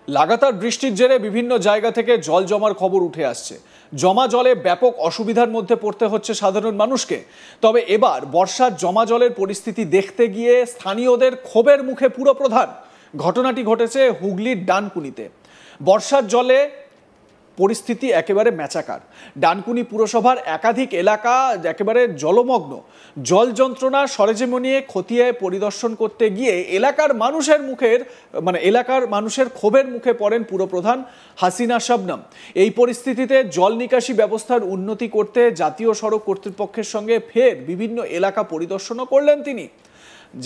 লাগাতার বৃষ্টির জেরে বিভিন্ন জায়গা থেকে জল জমার খবর উঠে আসছে। জমা জলে ব্যাপক অসুবিধার মধ্যে পড়তে হচ্ছে সাধারণ মানুষকে। তবে এবার বর্ষার জমা জলের পরিস্থিতি দেখতে গিয়ে স্থানীয়দের ক্ষোভের মুখে পুরপ্রধান। ঘটনাটি ঘটেছে হুগলির ডানকুনিতে। বর্ষার জলে পরিস্থিতি একেবারে ম্যাচাকার। ডানকুনি পুরসভার একাধিক এলাকা একেবারে জলমগ্ন। জল যন্ত্রণা সরেজমিনে খতিয়ে পরিদর্শন করতে গিয়ে এলাকার মানুষের ক্ষোভের মুখে পড়েন পুরপ্রধান হাসিনা শবনম। এই পরিস্থিতিতে জল নিকাশি ব্যবস্থার উন্নতি করতে জাতীয় সড়ক কর্তৃপক্ষের সঙ্গে ফের বিভিন্ন এলাকা পরিদর্শনও করলেন তিনি।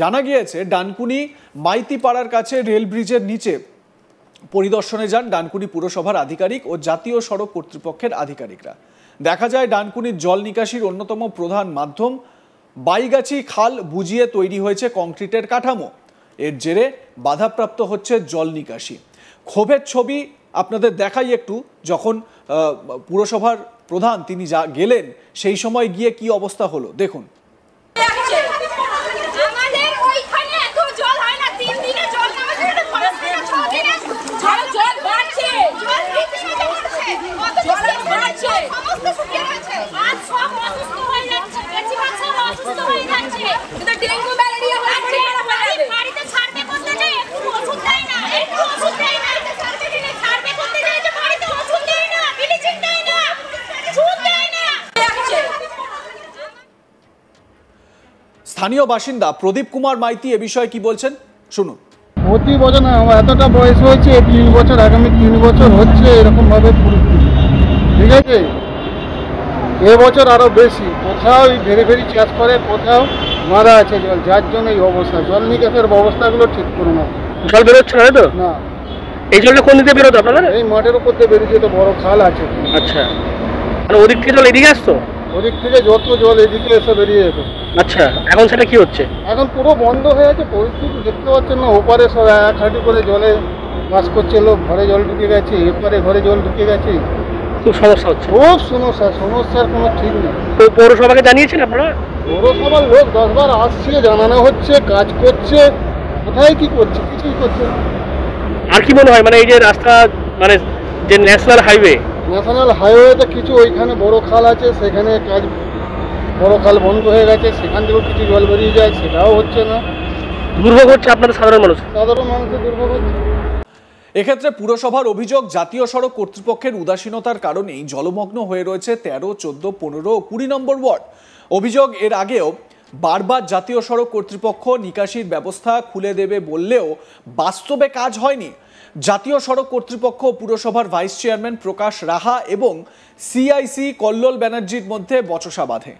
জানা গিয়েছে ডানকুনি মাইতিপাড়ার কাছে রেল ব্রিজের নিচে পরিদর্শনে যান ডানকুনি পুরসভার আধিকারিক ও জাতীয় সড়ক কর্তৃপক্ষের আধিকারিকরা। দেখা যায় ডানকুনির জল নিকাশির অন্যতম প্রধান মাধ্যম বাইগাছি খাল বুঝিয়ে তৈরি হয়েছে কংক্রিটের কাঠামো। এর জেরে বাধাপ্রাপ্ত হচ্ছে জল নিকাশি। ক্ষোভের ছবি আপনাদের দেখাই একটু। যখন পুরসভার প্রধান তিনি গেলেন সেই সময় গিয়ে কি অবস্থা হলো দেখুন। স্থানীয় বাসিন্দা প্রদীপ কুমার মাইতি এ বিষয়ে কি বলছেন শুনুন। প্রতি বছর না, আমার এতটা বয়স হয়েছে, 3 বছর আগামী 3 বছর হচ্ছে এরকম ভাবে পরিস্থিতি। ঠিক আছে, এবছর আরো বেশি। কোথাও ভেরি ভেরি চাষ করে, কোথাও মারা আছে জল, যার জন্য এই অবস্থা। জল নিকাশের ব্যবস্থাগুলো ঠিক করুন। জল বেরোচ্ছে না তো? না। এই জলটা কোন দিকে বেরোতো আপনাদের? এই মাঠের উপর দিয়ে বেরিয়েছে, তো বড় খাল আছে। আচ্ছা, মানে ওদিক থেকে জল এদিকে আসতো? ওদিক থেকে যত জল এদিকে এসে বেরিয়ে যেত। আচ্ছা, এখন সেটা কি হচ্ছে? এখন পুরো বন্ধ হয়ে আছে। পরিস্থিতি দেখতে পাচ্ছেন না, ওপারে সব এক হাঁটু করে জলে বাস করছে লোক, ঘরে জল ঢুকে গেছে, এপারে ঘরে জল ঢুকে গেছে। খুব সমস্যা হচ্ছে। খুব সমস্যার কোনো ঠিক নেই। তো পৌরসভাকে জানিয়েছেন আপনারা? পৌরসভার লোক 10 বার আসছে, জানানো হচ্ছে, কাজ করছে, কোথায় কি করছে? কিছুই করছে। আর কি মনে হয়, মানে এই যে রাস্তা, মানে যে ন্যাশনাল হাইওয়েতে কিছু ওইখানে বড় খাল আছে, সেখানে কাজ, বড় খাল বন্ধ হয়ে গেছে, সেখান থেকেও কিছু জল বেরিয়ে যায়, সেটাও হচ্ছে না। দুর্ভোগ হচ্ছে আপনাদের সাধারণ মানুষের দুর্ভোগ হচ্ছে। এক্ষেত্রে পুরসভার অভিযোগ জাতীয় সড়ক কর্তৃপক্ষের উদাসীনতার কারণেই জলমগ্ন হয়ে রয়েছে 13, 14, 15 ও 20 নম্বর ওয়ার্ড। অভিযোগ এর আগেও বারবার জাতীয় সড়ক কর্তৃপক্ষ নিকাশির ব্যবস্থা খুলে দেবে বললেও বাস্তবে কাজ হয়নি। জাতীয় সড়ক কর্তৃপক্ষ পুরসভার ভাইস চেয়ারম্যান প্রকাশ রাহা এবং সিআইসি কল্লোল ব্যানার্জির মধ্যে বচসা বাঁধে।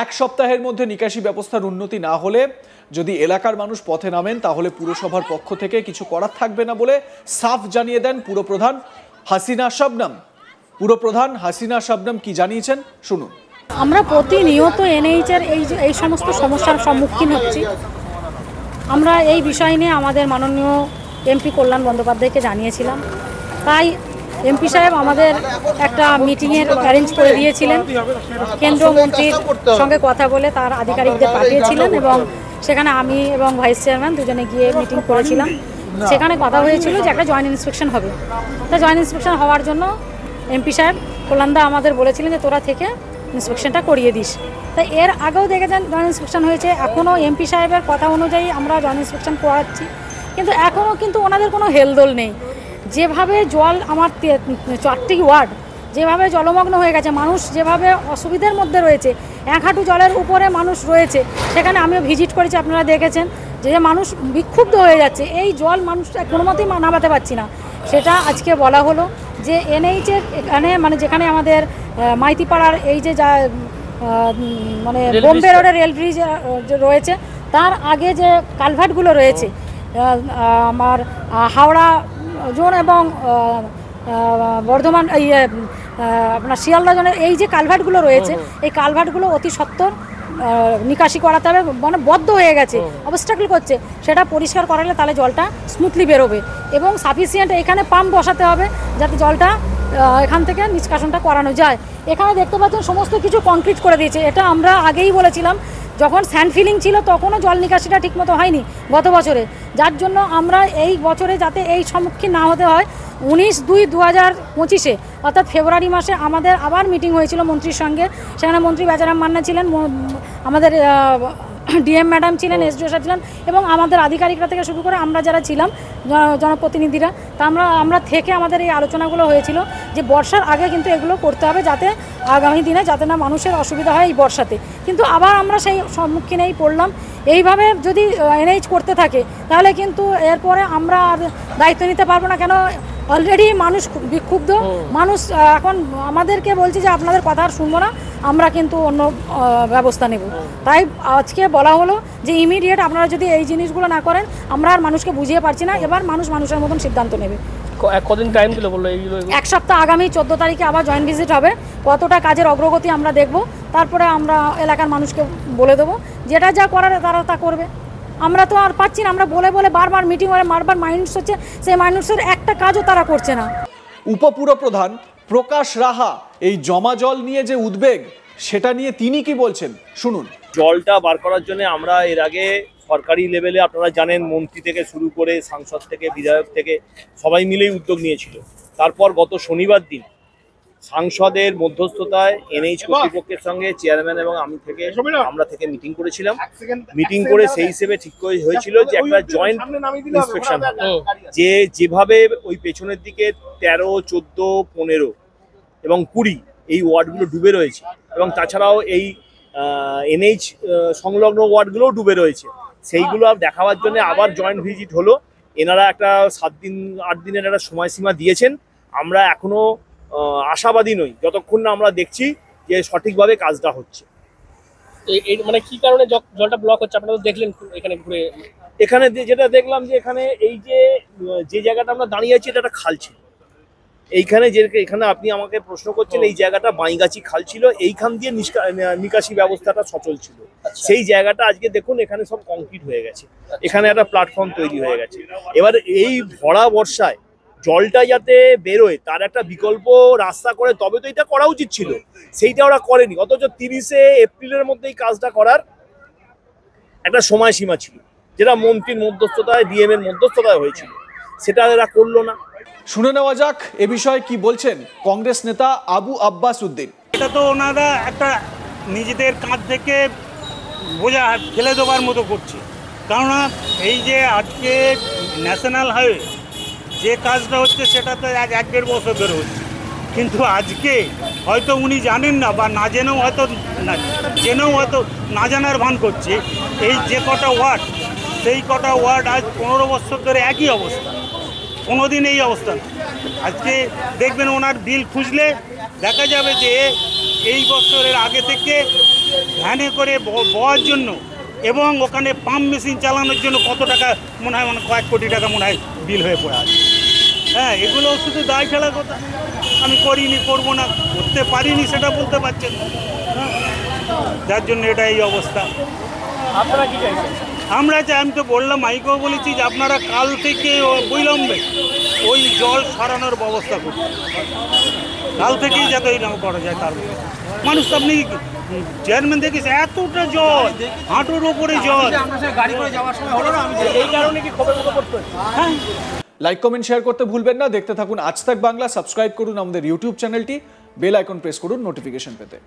1 সপ্তাহের মধ্যে নিকাশি ব্যবস্থার উন্নতি না হলে যদি এলাকার মানুষ পথে নামেন তাহলে পুরসভার পক্ষ থেকে কিছু করার থাকবে না বলে সাফ জানিয়ে দেন পুরপ্রধান হাসিনা শবনম। পুরপ্রধান হাসিনা শবনম কি জানিয়েছেন শুনুন। আমরা প্রতিনিয়ত এনএইচের এই সমস্ত সমস্যার সম্মুখীন হচ্ছি। আমরা এই বিষয় নিয়ে আমাদের মাননীয় এমপি কল্যাণ বন্দ্যোপাধ্যায়কে জানিয়েছিলাম। তাই এমপি সাহেব আমাদের একটা মিটিংয়ের অ্যারেঞ্জ করে দিয়েছিলেন। কেন্দ্রীয় মন্ত্রীর সঙ্গে কথা বলে তার আধিকারিকদের পাঠিয়েছিলেন এবং সেখানে আমি এবং ভাইস চেয়ারম্যান দুজনে গিয়ে মিটিং করেছিলাম। সেখানে কথা হয়েছিল যে একটা জয়েন্ট ইন্সপেকশন হবে। তা জয়েন্ট ইন্সপেকশন হওয়ার জন্য এমপি সাহেব কল্যাণদা আমাদের বলেছিলেন যে তোরা থেকে ইন্সপেকশনটা করিয়ে দিস। তাই এর আগেও দেখেছেন জয়েন্ট ইন্সপেকশন হয়েছে, এখনও এমপি সাহেবের কথা অনুযায়ী আমরা জয়েন্ট ইন্সপেকশন করাচ্ছি, কিন্তু এখনও কিন্তু ওনাদের কোনো হেলদোল নেই। যেভাবে জল আমার 4টি ওয়ার্ড যেভাবে জলমগ্ন হয়ে গেছে, মানুষ যেভাবে অসুবিধার মধ্যে রয়েছে, 1 হাঁটু জলের উপরে মানুষ রয়েছে, সেখানে আমিও ভিজিট করেছি, আপনারা দেখেছেন যে মানুষ বিক্ষুব্ধ হয়ে যাচ্ছে। এই জল মানুষ কোনো মতেই নামাতে পারছি না। সেটা আজকে বলা হলো যে এনএইচের এখানে, মানে যেখানে আমাদের মাইতিপাড়ার এই যে মানে বোম্বে রোডের রেল ব্রিজ রয়েছে, তার আগে যে কালভার্টগুলো রয়েছে, আমার হাওড়া জোন এবং বর্ধমান আপনার শিয়ালদা জোনের এই যে কালভার্টগুলো রয়েছে, এই কালভার্টগুলো অতি সত্বর নিকাশি করাতে হবে। মানে বদ্ধ হয়ে গেছে, অবস্ট্রাকল করছে, সেটা পরিষ্কার করালে তাহলে জলটা স্মুথলি বেরোবে এবং সাফিসিয়েন্ট এখানে পাম্প বসাতে হবে যাতে জলটা এখান থেকে নিষ্কাশনটা করানো যায়। এখানে দেখতে পাচ্ছেন সমস্ত কিছু কংক্রিট করে দিয়েছে। এটা আমরা আগেই বলেছিলাম যখন স্যান্ড ফিলিং ছিল তখনও জল নিকাশিটা ঠিকমতো হয়নি গত বছরে, যার জন্য আমরা এই বছরে যাতে এই সম্মুখীন না হতে হয় 19/2/2025 অর্থাৎ ফেব্রুয়ারি মাসে আমাদের আবার মিটিং হয়েছিল মন্ত্রীর সঙ্গে। সেখানে মন্ত্রী বেচারাম মান্না ছিলেন, আমাদের ডিএম ম্যাডাম ছিলেন, এসডিও সাহেব ছিলেন এবং আমাদের আধিকারিকরা থেকে শুরু করে আমরা যারা ছিলাম জনপ্রতিনিধিরা, তা আমরা থেকে আমাদের এই আলোচনাগুলো হয়েছিল যে বর্ষার আগে কিন্তু এগুলো করতে হবে যাতে আগামী দিনে যাতে না মানুষের অসুবিধা হয় এই বর্ষাতে। কিন্তু আবার আমরা সেই সম্মুখীনেই পড়লাম। এইভাবে যদি এনএইচ করতে থাকে তাহলে কিন্তু এরপরে আমরা আর দায়িত্ব নিতে পারবো না। কেন অলরেডি মানুষ বিক্ষুব্ধ, মানুষ এখন আমাদেরকে বলছে যে আপনাদের কথা আর শুনবো না, আমরা কিন্তু অন্য ব্যবস্থা নেব। তাই আজকে বলা হলো যে ইমিডিয়েট আপনারা যদি এই জিনিসগুলো না করেন আমরা আর মানুষকে বুঝিয়ে পারছি না, এবার মানুষের মতন সিদ্ধান্ত নেবে। কদিন টাইম দিল বললো? এইগুলো 1 সপ্তাহ, আগামী 14 তারিখে আবার জয়েন্ট ভিজিট হবে, কতটা কাজের অগ্রগতি আমরা দেখব, তারপরে আমরা এলাকার মানুষকে বলে দেবো যেটা যা করার তারা তা করবে। আমরা তো আর পাচ্ছি না, আমরা বলে বলে বারবার মিটিং হয়ে বারবার মাইন্ডস হচ্ছে, সেই মাইন্ডসের একটা কাজও তারা করছে না। উপপুরপ্রধান প্রকাশ রাহা এই জমা জল নিয়ে যে উদ্বেগ সেটা নিয়ে তিনি কি বলছেন শুনুন। জলটা বার করার জন্য আমরা এর আগে সরকারি লেভেলে আপনারা জানেন মন্ত্রী থেকে শুরু করে সাংসদ থেকে বিধায়ক থেকে সবাই মিলেই উদ্যোগ নিয়েছিল। তারপর গত শনিবার দিন সাংসদের মধ্যস্থতায় এনএইচ কর্তৃপক্ষের সঙ্গে চেয়ারম্যান এবং আমরা থেকে মিটিং করেছিলাম। মিটিং করে সেই হিসেবে ঠিক হয়েছিল যে একটা জয়েন্ট ইন্সপেকশন হবে, যেভাবে ওই পেছনের দিকে 13, 14, 15 এবং 20 এই ওয়ার্ডগুলো ডুবে রয়েছে এবং তাছাড়াও এই এনএইচ সংলগ্ন ওয়ার্ডগুলোও ডুবে রয়েছে, সেইগুলো দেখাবার জন্য আবার জয়েন্ট ভিজিট হলো। এনারা একটা 7 দিন 8 দিনের একটা সময়সীমা দিয়েছেন। আমরা এখনো আশাবাদী নই যতক্ষণ না আমরা দেখছি যে সঠিকভাবে কাজটা হচ্ছে। মানে কি কারণে জলটা ব্লক হচ্ছে আপনারা দেখলেন এখানে ঘুরে? এখানে যেটা দেখলাম যে এখানে এই যে জায়গাটা আমরা দাঁড়িয়ে আছি এটা একটা খাল ছিল। এখানে আপনি আমাকে প্রশ্ন করছেন, এই জায়গাটা বাইগাছি খাল ছিল, এইখান দিয়ে নিকাশি ব্যবস্থাটা সচল ছিল। সেই জায়গাটা আজকে দেখুন এখানে সব কংক্রিট হয়ে গেছে, এখানে একটা প্ল্যাটফর্ম তৈরি হয়ে গেছে। এবার এই ভরা বর্ষায় জলটা যাতে বেরোয় তার একটা বিকল্প রাস্তা করে তবে তো এটা করা উচিত ছিল, সেইটা ওরা করেনি। অথচ 30 এপ্রিলের মধ্যে এই কাজটা করার একটা সময়সীমা ছিল, যেটা মন্ত্রীর মধ্যস্থতায় ডিএম এর মধ্যস্থতায় হয়েছিল, সেটা এরা করলো না। শুনে নেওয়া যাক এ বিষয়ে কি বলছেন কংগ্রেস নেতা আবু আব্বাস উদ্দিন। এটা তো ওনারা একটা নিজেদের কাঁধ থেকে বোঝা ফেলে দেওয়ার মতো করছে। কেননা এই যে আজকে ন্যাশনাল হাইওয়ে যে কাজটা হচ্ছে সেটা তো 1-1.5 বছর ধরে হচ্ছে, কিন্তু আজকে হয়তো উনি জানেন না বা না জেনেও হয়তো না জানার ভান করছে। এই যে কটা ওয়ার্ড, সেই কটা ওয়ার্ড আজ 15 বছর ধরে একই অবস্থা, কোনোদিন এই অবস্থা না। আজকে দেখবেন ওনার বিল খুঁজলে দেখা যাবে যে এই বছরের আগে থেকে ভ্যানে করে বওয়ার জন্য এবং ওখানে পাম্প মেশিন চালানোর জন্য কত টাকা মনে হয়, মানে কয়েক কোটি টাকা মনে হয় বিল হয়ে পড়ে আছে। হ্যাঁ, এগুলো শুধু দায় ফেলার কথা। আমি করিনি, করবো না, করতে পারিনি সেটা বলতে পারছেন না, যার জন্য এটা এই অবস্থা। আপনারা কি চাইছেন? আমরা চাই, আমি তো বললাম, মাইকেও বলেছি যে আপনারা কাল থেকে বিলম্বে ওই জল সরানোর ব্যবস্থা করুন, কাল থেকেই যাতে ওই নাম করা যায়। তার মানুষ তো আপনি চেয়ারম্যান দেখেছে এতটা জল, হাঁটুর ওপরে জল, এই কারণে কি খবর মতো করতে? হ্যাঁ। লাইক কমেন্ট শেয়ার করতে ভুলবেন না। দেখতে থাকুন আজ তাক বাংলা। সাবস্ক্রাইব করুন আমাদের ইউটিউব চ্যানেলটি, বেল আইকন প্রেস করুন নোটিফিকেশন পেতে।